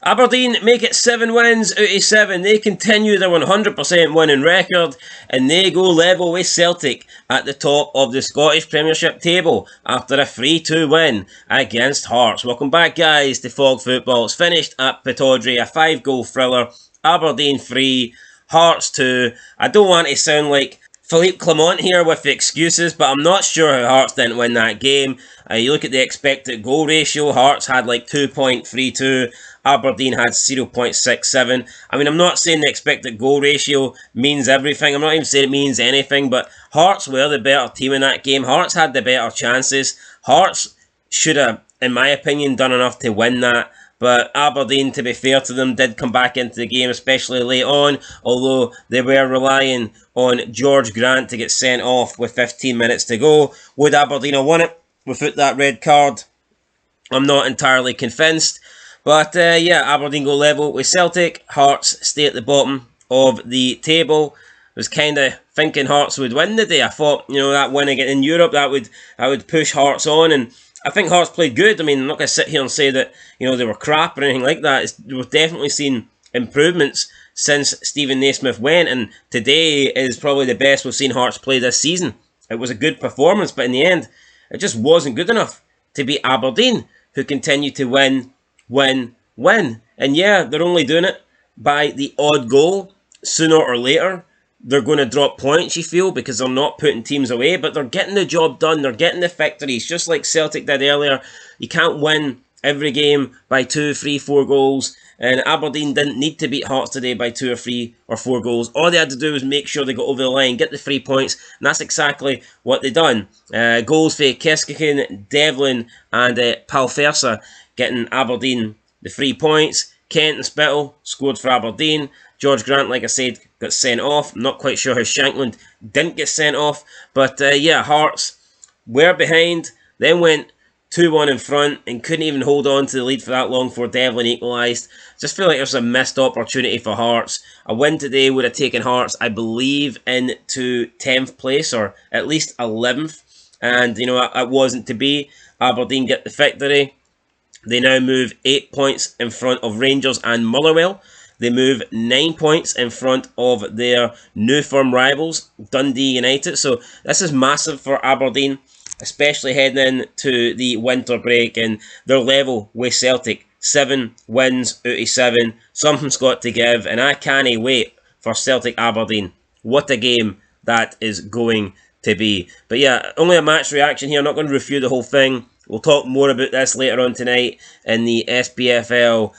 Aberdeen make it 7 wins out of 7. They continue their 100% winning record and they go level with Celtic at the top of the Scottish Premiership table after a 3-2 win against Hearts. Welcome back, guys, to Fog Football. It's finished at Pittodrie, a 5-goal thriller. Aberdeen 3, Hearts 2. I don't want to sound like Philippe Clement here with the excuses, but I'm not sure how Hearts didn't win that game. You look at the expected goal ratio, Hearts had like 2.32, Aberdeen had 0.67. I mean, I'm not saying the expected goal ratio means everything, I'm not even saying it means anything, but Hearts were the better team in that game. Hearts had the better chances. Hearts should have, in my opinion, done enough to win that. But Aberdeen, to be fair to them, did come back into the game, especially late on, although they were relying on George Grant to get sent off with 15 minutes to go. Would Aberdeen have won it without that red card? I'm not entirely convinced. But yeah, Aberdeen go level with Celtic. Hearts stay at the bottom of the table. I was kind of thinking Hearts would win the day. I thought, you know, that win again in Europe, that would push Hearts on, and I think Hearts played good. I mean, I'm not going to sit here and say that, you know, they were crap or anything like that. We've definitely seen improvements since Stephen Naismith went, and today is probably the best we've seen Hearts play this season. It was a good performance, but in the end, it just wasn't good enough to beat Aberdeen, who continue to win. And yeah, they're only doing it by the odd goal. Sooner or later, they're going to drop points, you feel, because they're not putting teams away, but they're getting the job done. They're getting the victories, just like Celtic did earlier. You can't win every game by 2, 3, 4 goals, and Aberdeen didn't need to beat Hearts today by 2 or 3 or 4 goals. All they had to do was make sure they got over the line, get the 3 points, and that's exactly what they done. Goals for Keskiken, Devlin, and Palfersa getting Aberdeen the 3 points. Kent and Spittle scored for Aberdeen. George Grant, like I said, got sent off. I'm not quite sure how Shankland didn't get sent off. But yeah, Hearts were behind, then went 2-1 in front and couldn't even hold on to the lead for that long before Devlin equalised. Just feel like it was a missed opportunity for Hearts. A win today would have taken Hearts, I believe, into 10th place or at least 11th. And, you know, it wasn't to be. Aberdeen get the victory. They now move 8 points in front of Rangers and Motherwell. They move 9 points in front of their new firm rivals, Dundee United. So this is massive for Aberdeen, especially heading into the winter break, and they're level with Celtic. 7 wins out of 7. Something's got to give, and I can't wait for Celtic Aberdeen. What a game that is going to be. But yeah, only a match reaction here. I'm not going to review the whole thing. We'll talk more about this later on tonight in the SPFL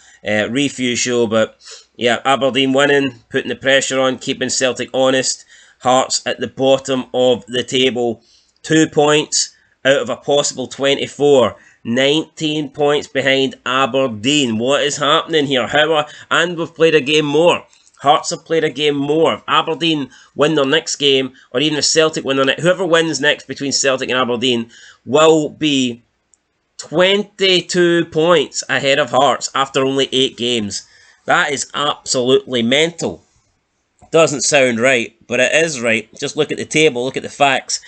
review show, but yeah, Aberdeen winning, putting the pressure on, keeping Celtic honest. Hearts at the bottom of the table. 2 points out of a possible 24. 19 points behind Aberdeen. What is happening here? And we've played a game more. Hearts have played a game more. If Aberdeen win their next game, or even if Celtic win their next, whoever wins next between Celtic and Aberdeen will be 22 points ahead of Hearts after only 8 games. That is absolutely mental. Doesn't sound right, but it is right. Just look at the table, look at the facts,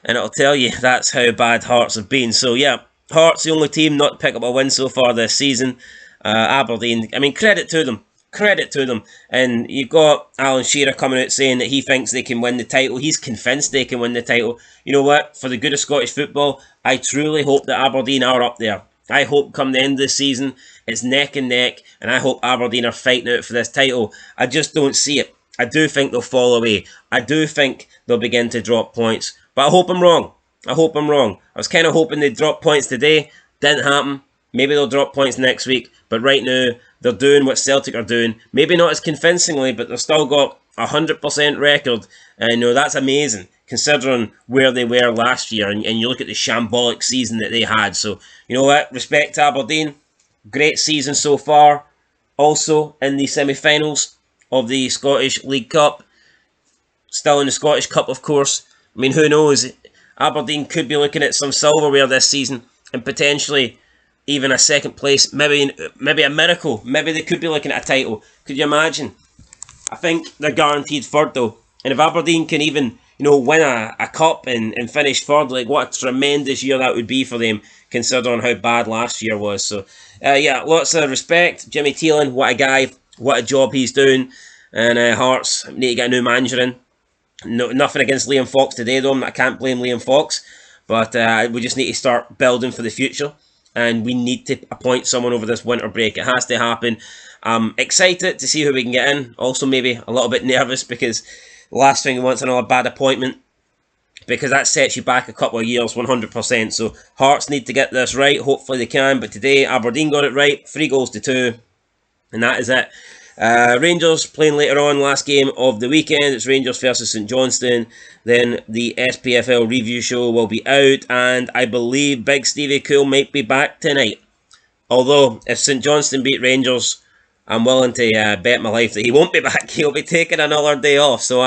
and it'll tell you that's how bad Hearts have been. So yeah, Hearts the only team not to pick up a win so far this season. Aberdeen, I mean, credit to them. Credit to them. And you've got Alan Shearer coming out saying that he thinks they can win the title. He's convinced they can win the title. You know what? For the good of Scottish football, I truly hope that Aberdeen are up there. I hope come the end of the season, it's neck and neck, and I hope Aberdeen are fighting out for this title. I just don't see it. I do think they'll fall away. I do think they'll begin to drop points. But I hope I'm wrong. I hope I'm wrong. I was kind of hoping they'd drop points today. Didn't happen. Maybe they'll drop points next week. But right now, they're doing what Celtic are doing. Maybe not as convincingly, but they've still got a 100% record. And you know, that's amazing, considering where they were last year. And you look at the shambolic season that they had. So, you know what? Respect to Aberdeen. Great season so far. Also in the semi-finals of the Scottish League Cup. Still in the Scottish Cup, of course. I mean, who knows? Aberdeen could be looking at some silverware this season and potentially even a second place, maybe a miracle. Maybe they could be looking at a title. Could you imagine? I think they're guaranteed third though. And if Aberdeen can even, you know, win a cup and finish third, like what a tremendous year that would be for them. considering how bad last year was. So, yeah, lots of respect. Jimmy Thielen, what a guy, what a job he's doing. And Hearts need to get a new manager in. No, nothing against Liam Fox today, though. I can't blame Liam Fox. But we just need to start building for the future. And we need to appoint someone over this winter break. It has to happen. I'm excited to see who we can get in. Also, maybe a little bit nervous because the last thing we want is another bad appointment, because that sets you back a couple of years 100%. So Hearts need to get this right. Hopefully they can. But today, Aberdeen got it right. 3-2. And that is it. Rangers playing later on, last game of the weekend. It's Rangers versus St Johnstone. Then the SPFL review show will be out. And I believe Big Stevie Cool might be back tonight. Although, if St Johnstone beat Rangers, I'm willing to bet my life that he won't be back. He'll be taking another day off. So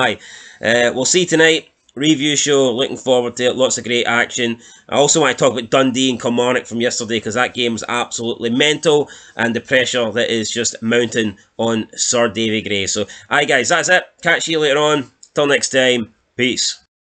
we'll see tonight. Review show, looking forward to it. Lots of great action. I also want to talk about Dundee and Kilmarnock from yesterday, because that game was absolutely mental, and the pressure that is just mounting on Sir Davy Gray. So, guys, that's it. Catch you later on. Till next time. Peace.